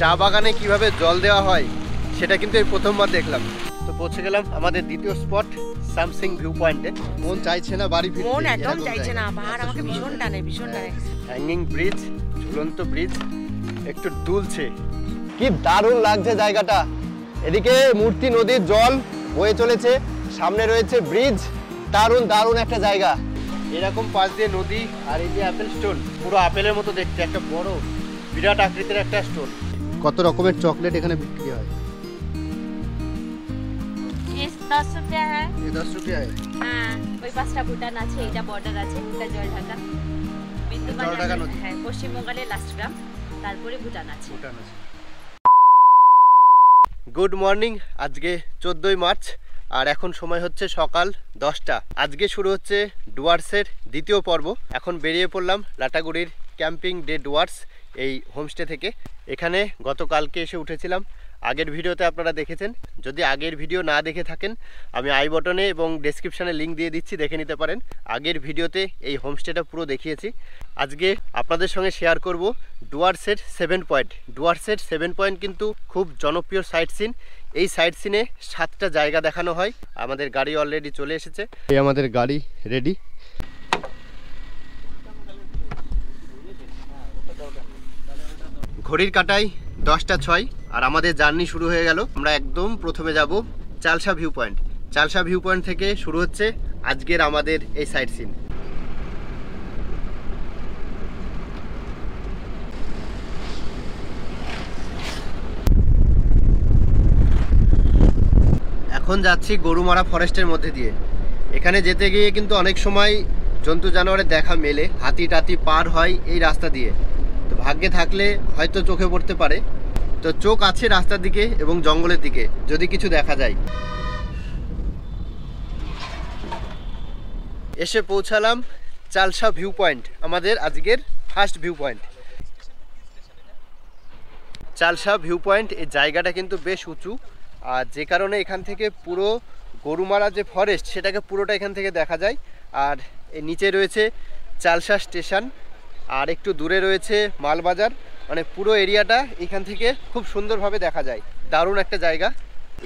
চা বাগানে কিভাবে জল দেওয়া হয় সেটা কিন্তু এই প্রথমবার দেখলাম। তো পৌঁছে গেলাম আমাদের দ্বিতীয় স্পট সামসিং ভিউ পয়েন্টে। মন চাইছে না বাড়ি ফিরতে, মন একদম চাইছে না, পাহাড় আমাকে ভীষণ টানে ভীষণ টানে। হ্যাঙ্গিং ব্রিজ, ঝুলন্ত ব্রিজ একটু দুলছে, কি দারুণ লাগছে জায়গাটা। এদিকে মূর্তি নদীর জল বয়ে চলেছে, সামনে রয়েছে ব্রিজ, দারুণ দারুণ একটা জায়গা। এরকম পাশ দিয়ে নদী, আর এই যে অ্যাপেল স্টোন, পুরো আপেলের মতো দেখতে, একটা বড় বিরাট আকৃতির একটা স্টোন। কত রকমের চকলেট এখানে বিক্রি হয়। ये 10 रुपया है। ये 10 रुपया है। हाँ, ওই পাঁচটা ভুটান আছে, এটা বর্ডার আছে, এটা জলঢাকা। জলঢাকা নদী। হ্যাঁ, পশ্চিমবঙ্গের লাস্ট গ্রাম, তারপরে ভুটান আছে। ভুটান আছে। গুড মর্নিং, আজকে 14ই মার্চ আর এখন সময় হচ্ছে সকাল 10টা। আজকে শুরু হচ্ছে ডুয়ার্সের দ্বিতীয় পর্ব। এখন বেরিয়ে পড়লাম লাটাগুড়ির ক্যাম্পিং ডে ডুয়ার্স এই হোমস্টে থেকে। এখানে গতকালকে এসে উঠেছিলাম, আগের ভিডিওতে আপনারা দেখেছেন। যদি আগের ভিডিও না দেখে থাকেন আমি আই বটনে এবং ডেসক্রিপশানে লিঙ্ক দিয়ে দিচ্ছি, দেখে নিতে পারেন। আগের ভিডিওতে এই হোমস্টেটা পুরো দেখিয়েছি। আজকে আপনাদের সঙ্গে শেয়ার করব ডুয়ার্সের 7 পয়েন্ট। ডুয়ার্সের 7 পয়েন্ট কিন্তু খুব জনপ্রিয় সাইট সিন। এই সাইট সিনে 7টা জায়গা দেখানো হয়। আমাদের গাড়ি অলরেডি চলে এসেছে, এই আমাদের গাড়ি রেডি। ঘড়ির কাঁটায় 10টা 6 আর আমাদের জার্নি শুরু হয়ে গেল। আমরা একদম প্রথমে যাব Chalsa view point. Chalsa view point থেকে শুরু হচ্ছে আজকের আমাদের এই সাইট সিন। এখন যাচ্ছি গরুমারা ফরেস্টের মধ্যে দিয়ে। এখানে যেতে গিয়ে কিন্তু অনেক সময় জন্তু জানোয়ারের দেখা মেলে, হাতি টাতি পার হয় এই রাস্তা দিয়ে। তো ভাগ্যে থাকলে হয়তো চোখে পড়তে পারে। তো চোখ আছে রাস্তার দিকে এবং জঙ্গলের দিকে, যদি কিছু দেখা যায়। এসে পৌঁছালাম চালসা ভিউ পয়েন্ট, আমাদের আজকের first view point. Chalsa view point এই জায়গাটা কিন্তু বেশ উঁচু, আর যে কারণে এখান থেকে পুরো গরুমারা যে ফরেস্ট সেটাকে পুরোটা এখান থেকে দেখা যায়। আর এর নিচে রয়েছে চালসা স্টেশন, আর একটু দূরে রয়েছে মালবাজার। মানে পুরো এরিয়াটা এখান থেকে খুব সুন্দরভাবে দেখা যায়। দারুণ একটা জায়গা।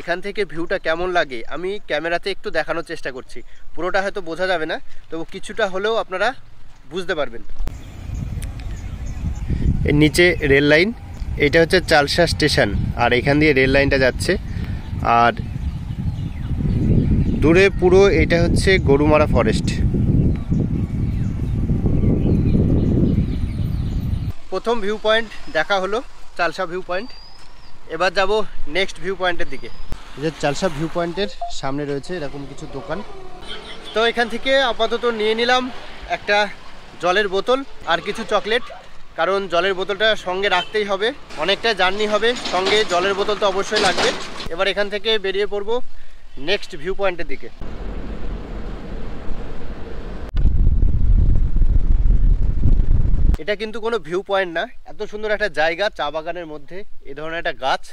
এখান থেকে ভিউটা কেমন লাগে আমি ক্যামেরাতে একটু দেখানোর চেষ্টা করছি। পুরোটা হয়তো বোঝা যাবে না, তবু কিছুটা হলেও আপনারা বুঝতে পারবেন। এর নিচে রেল লাইন, এটা হচ্ছে চালসা স্টেশন, আর এখান দিয়ে রেল লাইনটা যাচ্ছে। আর দূরে পুরো এটা হচ্ছে গরুমারা ফরেস্ট। প্রথম ভিউ পয়েন্ট দেখা হলো চালসা ভিউ পয়েন্ট। এবার যাব নেক্সট ভিউ পয়েন্টের দিকে। যে চালসা ভিউ পয়েন্টের সামনে রয়েছে এরকম কিছু দোকান। তো এখান থেকে আপাতত নিয়ে নিলাম একটা জলের বোতল আর কিছু চকলেট, কারণ জলের বোতলটা সঙ্গে রাখতেই হবে। অনেকটা জার্নি হবে, সঙ্গে জলের বোতল তো অবশ্যই লাগবে। এবার এখান থেকে বেরিয়ে পড়ব নেক্সট ভিউ পয়েন্টের দিকে। এটা কিন্তু কোনো ভিউ পয়েন্ট না, এত সুন্দর একটা জায়গা চা বাগানের মধ্যে এ ধরনের একটা গাছ,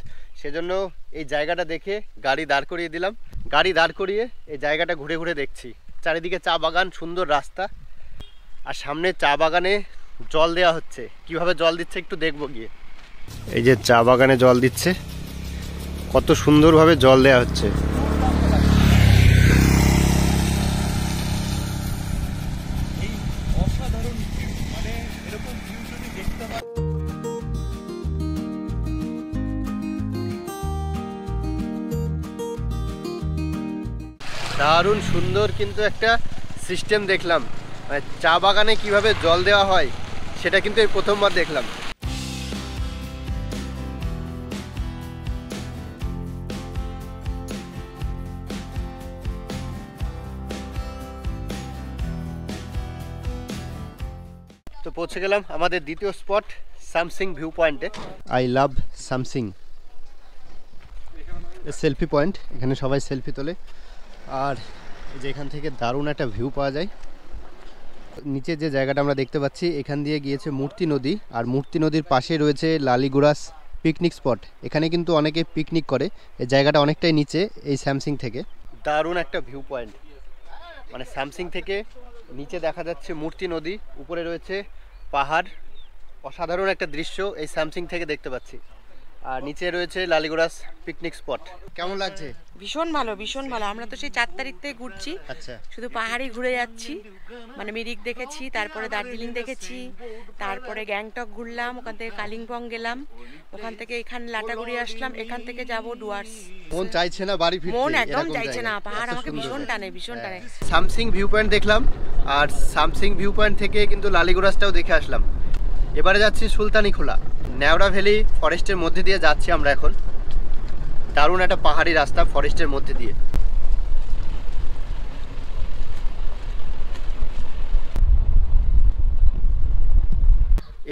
সেজন্য এই জায়গাটা দেখে গাড়ি দাঁড় করিয়ে দিলাম। গাড়ি দাঁড় করিয়ে এই জায়গাটা ঘুরে ঘুরে দেখছি। চারিদিকে চা বাগান, সুন্দর রাস্তা, আর সামনে চা বাগানে জল দেওয়া হচ্ছে। কিভাবে জল দিচ্ছে একটু দেখবো গিয়ে। এই যে চা বাগানে জল দিচ্ছে, কত সুন্দরভাবে জল দেওয়া হচ্ছে। দারুণ সুন্দর কিন্তু একটা সিস্টেম দেখলাম। মানে চা বাগানে কিভাবে জল দেওয়া হয় সেটা কিন্তু এই প্রথমবার দেখলাম। তো পৌঁছে গেলাম আমাদের দ্বিতীয় স্পট সামসিং ভিউ পয়েন্টে। I love Samsing selfie point, এখানে সবাই সেলফি তোলে। আর যে এখান থেকে দারুণ একটা ভিউ পাওয়া যায়। নিচে যে জায়গাটা আমরা দেখতে পাচ্ছি এখান দিয়ে গিয়েছে মূর্তি নদী, আর মূর্তি নদীর পাশে রয়েছে লালিগুড়াস পিকনিক স্পট। এখানে কিন্তু অনেকে পিকনিক করে। এই জায়গাটা অনেকটাই নিচে এই স্যামসিং থেকে। দারুণ একটা ভিউ পয়েন্ট, মানে স্যামসিং থেকে নিচে দেখা যাচ্ছে মূর্তি নদী, উপরে রয়েছে পাহাড়। অসাধারণ একটা দৃশ্য এই স্যামসিং থেকে দেখতে পাচ্ছি। আর নিচে রয়েছে লালিগোরাস পিকনিক স্পট। কেমন লাগছে? ভীষণ ভালো, ভীষণ ভালো। আমরা তো সেই 4 তারিখ থেকে ঘুরছি, আচ্ছা, শুধু পাহাড়ি ঘুরে যাচ্ছি। মানে মিরিক দেখেছি, তারপরে দার্জিলিং দেখেছি, তারপরে গ্যাংটক ঘুরলাম, ওখান থেকে কালিম্পং গেলাম, ওখান থেকে এখানে লাটাগুড়ি আসলাম, এখান থেকে যাব ডুয়ার্স। মন চাইছে না বাড়ি ফিরতে? মন একদম এরকম চাইছে জায়গা। না, পাহাড় এত আমাকে সুন্দর। ভীষণ টানে, ভীষণ টানে। সামসিং ভিউ পয়েন্ট দেখলাম, আর সামসিং ভিউ পয়েন্ট থেকে কিন্তু লালিগোরাসটাও দেখে আসলাম। এবারে যাচ্ছি সুলতানি খোলা। নেওড়া ভ্যালি ফরেস্টের মধ্যে দিয়ে যাচ্ছি আমরা এখন। দারুণ একটা পাহাড়ি রাস্তা ফরেস্টের মধ্যে দিয়ে।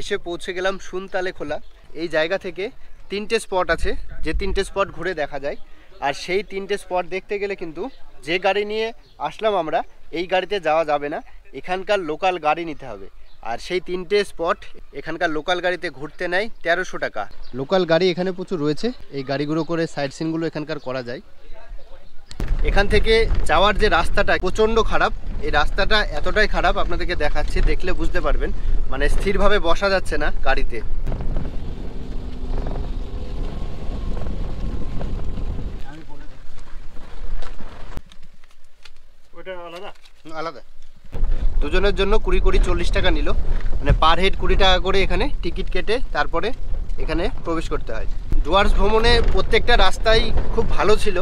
এসে পৌঁছে গেলাম সুনতালে খোলা। এই জায়গা থেকে 3টে স্পট আছে, যে 3টে স্পট ঘুরে দেখা যায়। আর সেই 3টে স্পট দেখতে গেলে কিন্তু যে গাড়ি নিয়ে আসলাম আমরা, এই গাড়িতে যাওয়া যাবে না, এখানকার লোকাল গাড়ি নিতে হবে। আর সেই 3টে স্পট এখানকার লোকাল গাড়িতে ঘুরতে নেয় 1300 টাকা। লোকাল গাড়ি এখানে প্রচুর রয়েছে, এই গাড়িগুলো করে সাইড সিনগুলো এখানকার করা যায়। এখান থেকে যাওয়ার যে রাস্তাটা প্রচণ্ড খারাপ, এই রাস্তাটা এতটাই খারাপ আপনাদেরকে দেখাচ্ছি, দেখলে বুঝতে পারবেন। মানে স্থিরভাবে বসা যাচ্ছে না গাড়িতে। আলাদা দুজনের জন্য 20-40 টাকা নিল, মানে পার হেড 20 টাকা করে এখানে টিকিট কেটে তারপরে এখানে প্রবেশ করতে হয়। ডুয়ার্স ভ্রমণে প্রত্যেকটা রাস্তাই খুব ভালো ছিল,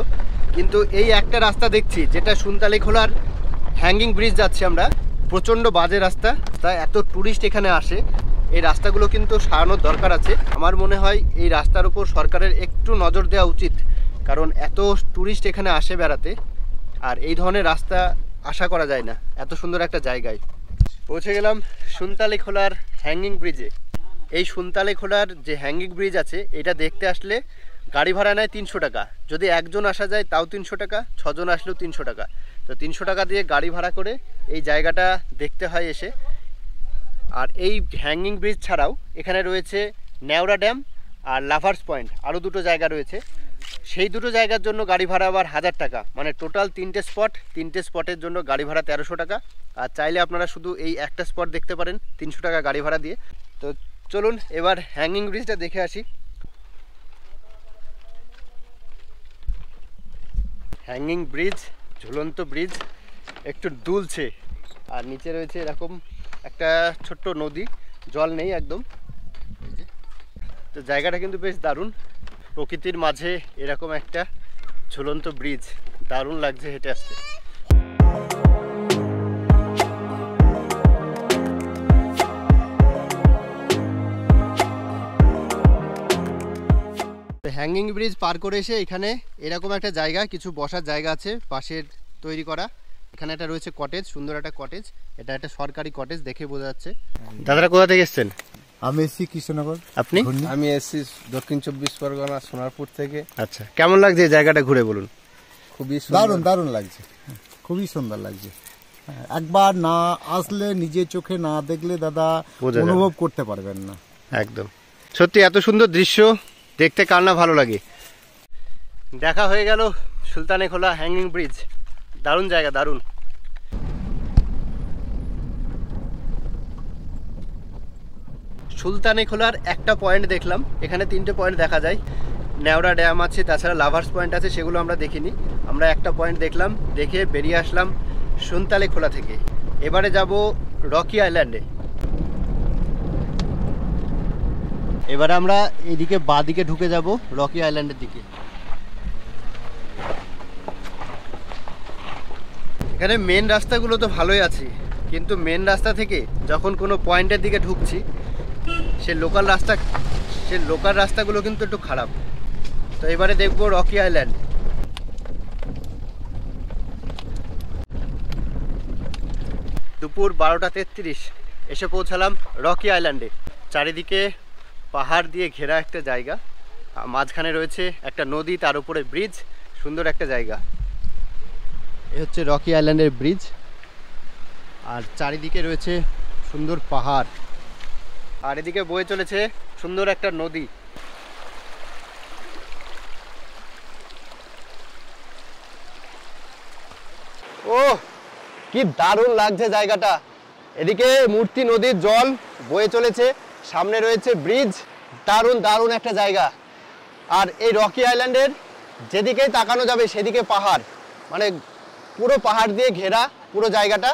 কিন্তু এই একটা রাস্তা দেখছি যেটা সুনতালি খোলার হ্যাঙ্গিং ব্রিজ যাচ্ছি আমরা, প্রচণ্ড বাজে রাস্তা। তা এত ট্যুরিস্ট এখানে আসে, এই রাস্তাগুলো কিন্তু সারানোর দরকার আছে। আমার মনে হয় এই রাস্তার উপর সরকারের একটু নজর দেওয়া উচিত, কারণ এত ট্যুরিস্ট এখানে আসে বেড়াতে, আর এই ধরনের রাস্তা আশা করা যায় না এত সুন্দর একটা জায়গায়। পৌঁছে গেলাম সুনতালি খোলার হ্যাঙ্গিং ব্রিজে। এই সুনতালি খোলার যে হ্যাঙ্গিং ব্রিজ আছে, এটা দেখতে আসলে গাড়ি ভাড়া নেয় 300 টাকা। যদি একজন আসা যায় তাও 300 টাকা, 6 জন আসলেও 300 টাকা। তো 300 টাকা দিয়ে গাড়ি ভাড়া করে এই জায়গাটা দেখতে হয় এসে। আর এই হ্যাঙ্গিং ব্রিজ ছাড়াও এখানে রয়েছে নেওড়া ড্যাম আর লাভার্স পয়েন্ট, আরও 2টো জায়গা রয়েছে। সেই 2টো জায়গার জন্য গাড়ি ভাড়া আবার 1000 টাকা। মানে টোটাল 3টে স্পট, 3টে স্পটের জন্য গাড়ি ভাড়া 1300 টাকা। আর চাইলে আপনারা শুধু এই একটা স্পট দেখতে পারেন 300 টাকা গাড়ি ভাড়া দিয়ে। তো চলুন এবার হ্যাঙ্গিং ব্রিজটা দেখে আসি। হ্যাঙ্গিং ব্রিজ, ঝুলন্ত ব্রিজ, একটু দুলছে। আর নিচে রয়েছে এরকম একটা ছোট্ট নদী, জল নেই একদম। তো জায়গাটা কিন্তু বেশ দারুণ, প্রকৃতির মাঝে এরকম একটা ঝুলন্ত ব্রিজ, দারুণ লাগছে হেঁটে আসতে। হ্যাঙ্গিং ব্রিজ পার করে এসে এখানে এরকম একটা জায়গা, কিছু বসার জায়গা আছে পাশের তৈরি করা। এখানে একটা রয়েছে কটেজ, সুন্দর একটা কটেজ। এটা একটা সরকারি কটেজ, দেখে বোঝা যাচ্ছে। দাদারা কোথা থেকে এসছেন? আমি এসছি কৃষ্ণনগর। আপনি? আমি এসছি দক্ষিণ 24 পরগনা সোনারপুর থেকে। আচ্ছা, কেমন লাগছে এই জায়গাটা ঘুরে বলুন? খুবই দারুণ দারুণ লাগছে, খুবই সুন্দর লাগছে। একবার না আসলে, নিজের চোখে না দেখলে দাদা বোঝা যাবে না। অনুভব করতে পারবেন না। একদম সত্যি, এত সুন্দর দৃশ্য দেখতে কার না ভালো লাগে। দেখা হয়ে গেল সুলতানি খোলা হ্যাঙ্গিং ব্রিজ, দারুণ জায়গা, দারুণ। সুলতানি খোলার একটা পয়েন্ট দেখলাম, এখানে 3টে পয়েন্ট দেখা যায়। নেওড়া ড্যাম আছে, তাছাড়া লাভার্স পয়েন্ট আছে, সেগুলো আমরা দেখিনি। আমরা একটা পয়েন্ট দেখলাম, দেখে বেরিয়ে আসলাম সুনতালি খোলা থেকে। এবারে যাব রকি আইল্যান্ডে। এবারে আমরা এইদিকে বাঁ দিকে ঢুকে যাব রকি আইল্যান্ডের দিকে। এখানে মেন রাস্তাগুলো তো ভালোই আছে, কিন্তু মেন রাস্তা থেকে যখন কোনো পয়েন্টের দিকে ঢুকছি, সে লোকাল রাস্তাগুলো কিন্তু একটু খারাপ। তো এবারে দেখবো রকি আইল্যান্ড। দুপুর 12:33 এসে পৌঁছালাম রকি আইল্যান্ডে। চারিদিকে পাহাড় দিয়ে ঘেরা একটা জায়গা, মাঝখানে রয়েছে একটা নদী, তার উপরে ব্রিজ, সুন্দর একটা জায়গা। এ হচ্ছে রকি আইল্যান্ডের ব্রিজ, আর চারিদিকে রয়েছে সুন্দর পাহাড়, আর এদিকে বয়ে চলেছে সুন্দর একটা নদী। ও কি দারুণ লাগছে জায়গাটা। এদিকে মূর্তি নদীর জল বয়ে চলেছে, সামনে রয়েছে ব্রিজ, দারুণ দারুণ একটা জায়গা। আর এই রকি আইল্যান্ডের যেদিকেই তাকানো যাবে সেদিকে পাহাড়, মানে পুরো পাহাড় দিয়ে ঘেরা পুরো জায়গাটা।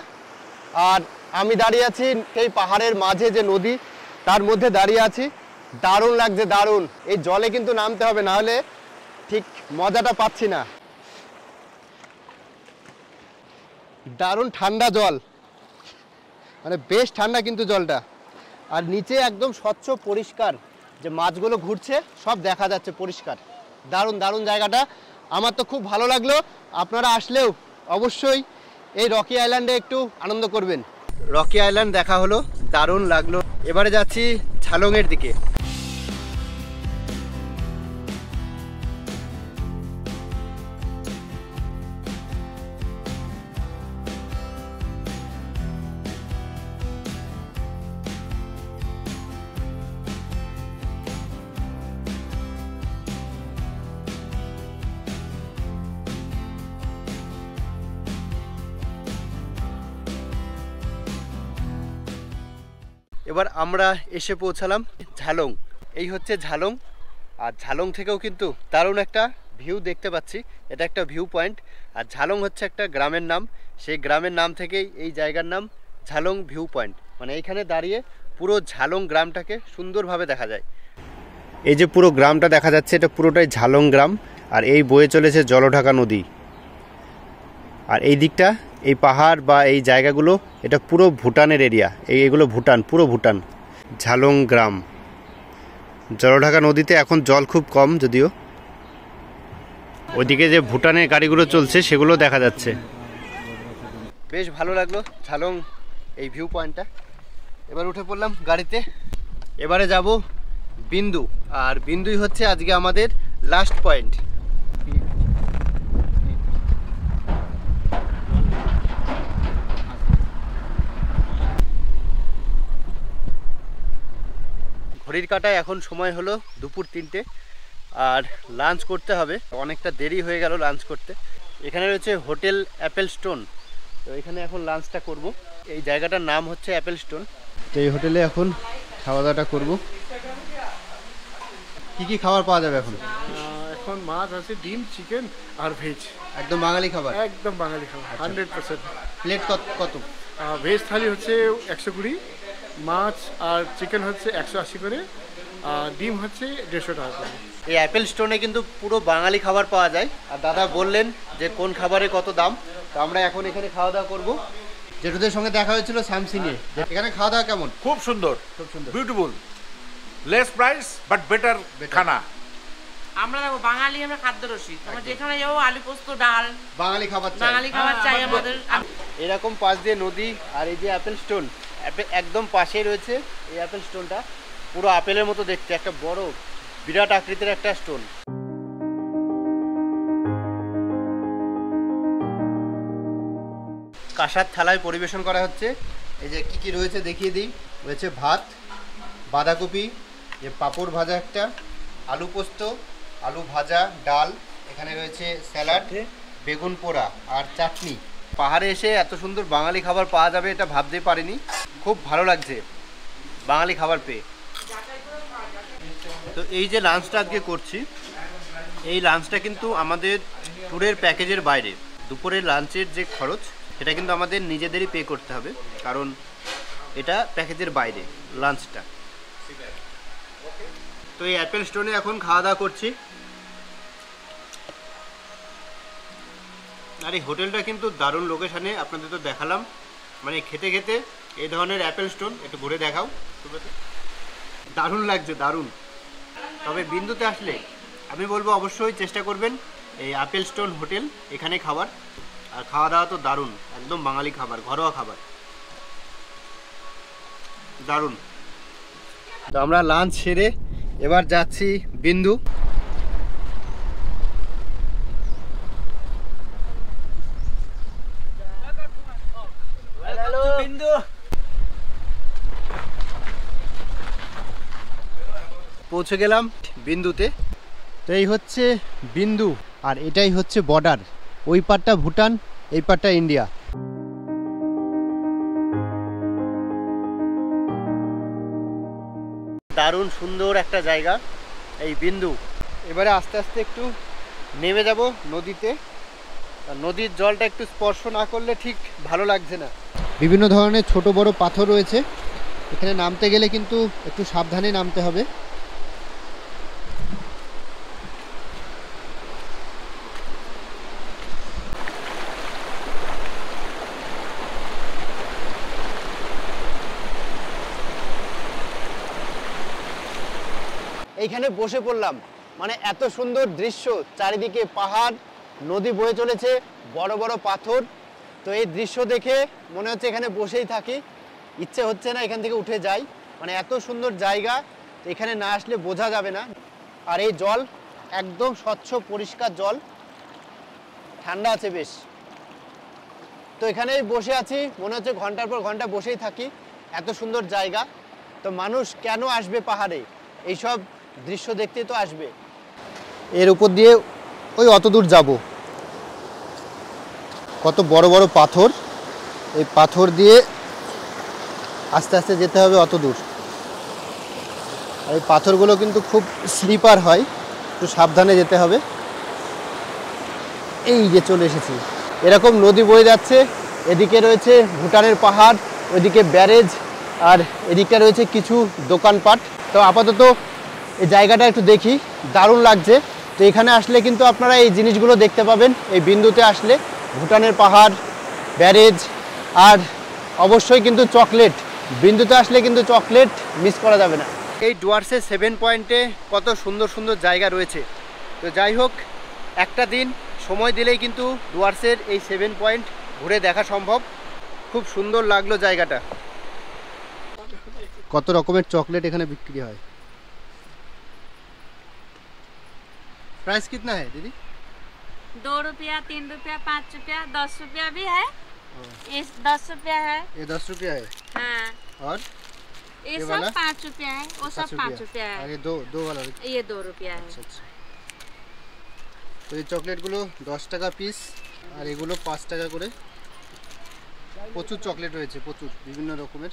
আর আমি দাঁড়িয়ে আছি এই পাহাড়ের মাঝে যে নদী তার মধ্যে দাঁড়িয়ে আছি। দারুণ লাগছে, দারুণ। এই জলে কিন্তু নামতে হবে, না হলে ঠিক মজাটা পাচ্ছি না। দারুণ ঠান্ডা জল, মানে বেশ ঠান্ডা কিন্তু জলটা। আর নিচে একদম স্বচ্ছ পরিষ্কার, যে মাছগুলো ঘুরছে সব দেখা যাচ্ছে পরিষ্কার। দারুণ দারুণ জায়গাটা, আমার তো খুব ভালো লাগলো। আপনারা আসলেও অবশ্যই এই রকি আইল্যান্ডে একটু আনন্দ করবেন। রকি আইল্যান্ড দেখা হলো, দারুণ লাগলো। এবারে যাচ্ছি ঝালংয়ের দিকে। এবার আমরা এসে পৌঁছালাম ঝালং। এই হচ্ছে ঝালং। আর ঝালং থেকেও কিন্তু দারুণ একটা ভিউ দেখতে পাচ্ছি। এটা একটা ভিউ পয়েন্ট। আর ঝালং হচ্ছে একটা গ্রামের নাম, সেই গ্রামের নাম থেকেই এই জায়গার নাম ঝালং ভিউ পয়েন্ট। মানে এইখানে দাঁড়িয়ে পুরো ঝালং গ্রামটাকে সুন্দরভাবে দেখা যায়। এই যে পুরো গ্রামটা দেখা যাচ্ছে, এটা পুরোটাই ঝালং গ্রাম। আর এই বয়ে চলেছে জলঢাকা নদী। আর এই দিকটা, এই পাহাড় বা এই জায়গাগুলো, এটা পুরো ভুটানের এরিয়া। এইগুলো ভুটান, পুরো ভুটান। ঝালং গ্রাম, জলঢাকা নদীতে এখন জল খুব কম যদিও। ওইদিকে যে ভুটানের গাড়িগুলো চলছে সেগুলো দেখা যাচ্ছে। বেশ ভালো লাগলো ঝালং এই ভিউ পয়েন্টটা। এবার উঠে পড়লাম গাড়িতে। এবারে যাব বিন্দু। আর বিন্দুই হচ্ছে আজকে আমাদের লাস্ট পয়েন্ট। ঘড়ির কাঁটায় এখন সময় হলো দুপুর 3টে। আর লাঞ্চ করতে হবে, অনেকটা দেরি হয়ে গেল লাঞ্চ করতে। এখানে রয়েছে হোটেল অ্যাপেল স্টোন, তো এখানে এখন লাঞ্চটা করব। এই জায়গাটার নাম হচ্ছে অ্যাপেল স্টোন। তো এই হোটেলে এখন খাওয়া দাওয়াটা করব। কি কি খাবার পাওয়া যাবে এখন? এখন মাছ আছে, ডিম, চিকেন আর ভেজ। একদম বাঙালি খাবার, একদম বাঙালি খাবার 100%। প্লেট কত? ভেজ থালি হচ্ছে 120, মাছ আর চিকেন হচ্ছে 180 করে, আর ডিম হচ্ছে 150 টাকা করে। এই অ্যাপেল স্টোনে কিন্তু পুরো বাঙালি খাবার পাওয়া যায়। আর দাদা বললেন যে কোন খাবারের কত দাম। তো আমরা এখন এখানে খাওয়া দাওয়া করবো। জেঠুদের সঙ্গে দেখা হয়েছিল স্যামসিংয়ে। এখানে খাওয়া দাওয়া কেমন? খুব সুন্দর, খুব সুন্দর, beautiful, less price but better খানা। আমরা দেখো বাঙালি, আমরা খাদ্য রসিক। আমরা যেখানে যাবো আলু পোস্ত, ডাল, বাঙালি খাবার চাই। বাঙালি খাবার চাই আমাদের। এরকম পাশ দিয়ে নদী, আর এই যে অ্যাপেল স্টোন একদম পাশেই রয়েছে। এই অ্যাপেল স্টোনটা পুরো আপেলের মতো দেখতে, একটা বড় বিরাট আকৃতির একটা স্টোন। কাঁসার থালায় পরিবেশন করা হচ্ছে। এই যে কি কি রয়েছে দেখিয়ে দিই। রয়েছে ভাত, বাঁধাকপি, যে পাঁপড় ভাজা একটা, আলু পোস্ত, আলু ভাজা, ডাল, এখানে রয়েছে স্যালাড, বেগুন পোড়া আর চাটনি। পাহাড়ে এসে এত সুন্দর বাঙালি খাবার পাওয়া যাবে এটা ভাবতেই পারিনি। খুব ভালো লাগছে বাঙালি খাবার পেয়ে। তো এই যে লাঞ্চটা আজকে করছি, এই লাঞ্চটা কিন্তু আমাদের ট্যুরের প্যাকেজের বাইরে। দুপুরের লাঞ্চের যে খরচ সেটা কিন্তু আমাদের নিজেদেরই পে করতে হবে, কারণ এটা প্যাকেজের বাইরে লাঞ্চটা। তো এই অ্যাপেল স্টোনে এখন খাওয়া দাওয়া করছি। আর এই হোটেলটা কিন্তু দারুণ লোকেশানে, আপনাদের তো দেখালাম। মানে খেতে খেতে এই ধরনের অ্যাপেল স্টোন একটু ঘুরে দেখাও। দারুণ লাগছে, দারুণ। তবে বিন্দুতে আসলে আমি বলবো অবশ্যই চেষ্টা করবেন এই অ্যাপেল স্টোন হোটেল, এখানে খাবার। আর খাওয়া দাওয়া তো দারুণ, একদম বাঙালি খাবার, ঘরোয়া খাবার, দারুণ। তো আমরা লাঞ্চ সেরে এবার যাচ্ছি বিন্দু। পৌঁছে গেলাম বিন্দুতে। তো এই হচ্ছে বিন্দু, আর এটাই হচ্ছে বর্ডার। ওই পারটা ভুটান, এই পারটা ইন্ডিয়া। দারুণ সুন্দর একটা জায়গা এই বিন্দু। এবারে আস্তে আস্তে একটু নেমে যাব নদীতে। আর নদীর জলটা একটু স্পর্শ না করলে ঠিক ভালো লাগছে না। বিভিন্ন ধরনের ছোট বড় পাথর রয়েছে, এখানে নামতে গেলে কিন্তু একটু সাবধানে নামতে হবে। এইখানে বসে পড়লাম, মানে এত সুন্দর দৃশ্য, চারিদিকে পাহাড়, নদী বয়ে চলেছে, বড় বড় পাথর। তো এই দৃশ্য দেখে মনে হচ্ছে এখানে বসেই থাকি, ইচ্ছে হচ্ছে না এখান থেকে উঠে যাই। মানে এত সুন্দর জায়গা, এখানে না আসলে বোঝা যাবে না। আর এই জল একদম স্বচ্ছ পরিষ্কার জল, ঠান্ডা আছে বেশ। তো এখানেই বসে আছি, মনে হচ্ছে ঘন্টার পর ঘন্টা বসেই থাকি, এত সুন্দর জায়গা। তো মানুষ কেন আসবে পাহাড়ে? এইসব দৃশ্য দেখতে তো আসবে। এর উপর দিয়ে ওই অত দূর যাব, কত বড় বড় পাথর, এই পাথর দিয়ে আস্তে আস্তে যেতে হবে অত দূর। আর এই পাথরগুলো কিন্তু খুব স্লিপার হয়, একটু সাবধানে যেতে হবে। এই যে চলে এসেছি, এরকম নদী বয়ে যাচ্ছে, এদিকে রয়েছে ভুটানের পাহাড়, ওইদিকে ব্যারেজ, আর এদিকটা রয়েছে কিছু দোকানপাট। তো আপাতত এই জায়গাটা একটু দেখি, দারুণ লাগছে। তো এখানে আসলে কিন্তু আপনারা এই জিনিসগুলো দেখতে পাবেন, এই বিন্দুতে আসলে ভুটানের পাহাড়, ব্যারেজ, আর অবশ্যই কিন্তু চকলেট। বিন্দুতে আসলে কিন্তু চকলেট মিস করা যাবে না। এই ডুয়ার্সের 7 পয়েন্টে কত সুন্দর সুন্দর জায়গা রয়েছে। তো যাই হোক, একটা দিন সময় দিলেই কিন্তু ডুয়ার্সের এই 7 পয়েন্ট ঘুরে দেখা সম্ভব। খুব সুন্দর লাগলো জায়গাটা। কত রকমের চকলেট এখানে বিক্রি হয়। प्राइस कितना है दीदी? 2 रुपया, 3 रुपया, 5 रुपया, 10 रुपया भी है। ये 10 रुपया है। ये 10 रुपया है। हाँ। और ये ये सब वाला? 5 रुपया है, वो सब 5 रुपया और है। ये दो वाला। ये 2 रुपया है। अच्छा अच्छा। তো এই চকলেটগুলো 10 টাকা পিস, আর এগুলো 5 টাকা করে। প্রচুর চকলেট রয়েছে, প্রচুর বিভিন্ন রকমের।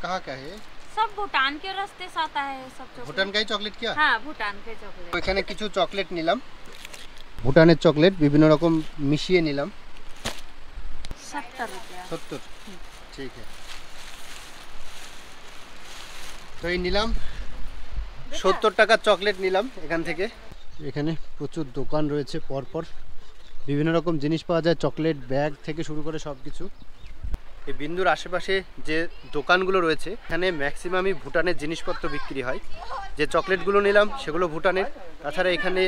কাহা কা হে? सब भूटान के रास्ते से आता है सब चॉकलेट। ভুটান কাই চকলেট কি? हाँ, भूटान के चॉकलेट। এখানে কিছু চকলেট নিলাম, ভুটানের চকলেট বিভিন্ন রকম মিশিয়ে নিলাম। 70 रुपया। 70 ঠিক আছে। তো এই নিলাম 70 টাকার চকলেট নিলাম এখান থেকে। এখানে প্রচুর দোকান রয়েছে পরপর, বিভিন্ন রকম জিনিস পাওয়া যায়, চকলেট ব্যাগ থেকে শুরু করে সব কিছু। এই বিন্দুর আশেপাশে যে দোকানগুলো রয়েছে এখানে ম্যাক্সিমামই ভুটানের জিনিসপত্র বিক্রি হয়। যে চকলেটগুলো নিলাম সেগুলো ভুটানের, তাছাড়া এখানে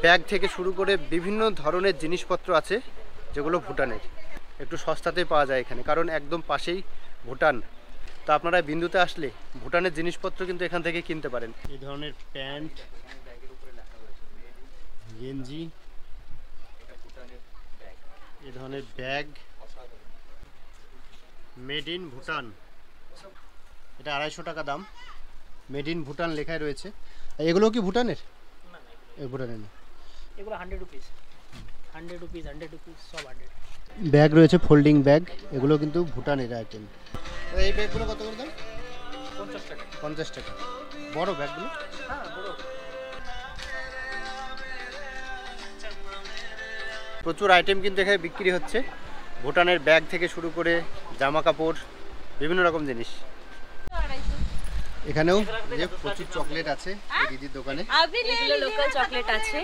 ব্যাগ থেকে শুরু করে বিভিন্ন ধরনের জিনিসপত্র আছে যেগুলো ভুটানের। একটু সস্তাতেই পাওয়া যায় এখানে, কারণ একদম পাশেই ভুটান। তো আপনারা বিন্দুতে আসলে ভুটানের জিনিসপত্র কিন্তু এখান থেকে কিনতে পারেন। এই ধরনের প্যান্ট, গেঞ্জি, এই ধরনের ব্যাগ, মেড ইন ভুটান। এটা 250 টাকা দাম, মেড ইন ভুটান লেখাই রয়েছে। এগুলো কি ভুটানের? ভুটানের না, এগুলো 100 রুপিস, 100 রুপিস, 100 রুপিস, সব 100। ব্যাগ রয়েছে, ফোল্ডিং ব্যাগ, এগুলো কিন্তু ভুটানের আইটেম। এই ব্যাগগুলো কত করে দাম? 50 টাকা। 50 টাকা। বড় ব্যাগগুলো? হ্যাঁ, বড়। প্রচুর আইটেম কিন্তু এখানে বিক্রি হচ্ছে, ভুটানের ব্যাগ থেকে শুরু করে জামা কাপড়, বিভিন্ন রকম জিনিস। এখানেও যে প্রচুর চকলেট আছে এই দিদির দোকানে। এগুলো লোকাল চকলেট আছে,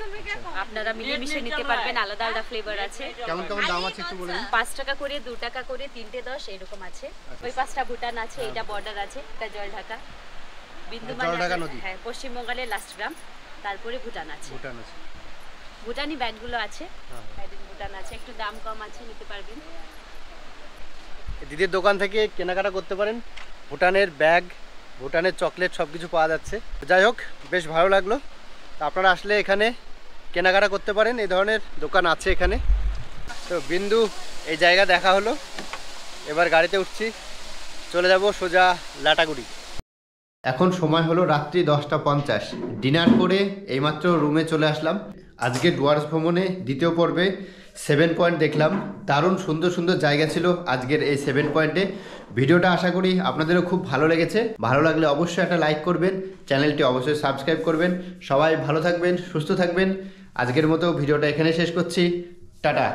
আপনারা মিলেমিশে নিতে পারবেন, আলাদা আলাদা ফ্লেভার আছে। কেমন কেমন দাম আছে একটু বলে দিন। 5 টাকা করে, 2 টাকা করে, 3টে 10 এরকম আছে। ওই 5টা ভুটান আছে, এটা বর্ডার আছে, এটা জলঢাকা। বিন্দু জলঢাকা নদী। হ্যাঁ, পশ্চিমবঙ্গের লাস্ট গ্রাম, তারপরে ভুটান আছে। ভুটান আছে, ভুটানি ব্যাগগুলো আছে, ভুটান আছে, একটু দাম কম আছে, নিতে পারবেন। দিদির দোকান থেকে কেনাকাটা করতে পারেন। ভুটানের ব্যাগ, ভুটানের চকলেট সব কিছু পাওয়া যাচ্ছে। যাই হোক, বেশ ভালো লাগলো। আপনারা আসলে এখানে কেনাকাটা করতে পারেন, এই ধরনের দোকান আছে এখানে। তো বিন্দু এই জায়গা দেখা হলো, এবার গাড়িতে উঠছি, চলে যাব সোজা লাটাগুড়ি। এখন সময় হলো রাত্রি 10:50। ডিনার করে এইমাত্র রুমে চলে আসলাম। আজকে ডুয়ার্স ভ্রমণে দ্বিতীয় পর্বে 7 পয়েন্ট দেখলাম। দারুণ সুন্দর সুন্দর জায়গা ছিল আজকের এই 7 পয়েন্টে। ভিডিওটা আশা করি আপনাদেরও খুব ভালো লেগেছে। ভালো লাগলে অবশ্যই একটা লাইক করবেন, চ্যানেলটি অবশ্যই সাবস্ক্রাইব করবেন। সবাই ভালো থাকবেন, সুস্থ থাকবেন। আজকের মতো ভিডিওটা এখানে শেষ করছি। টাটা।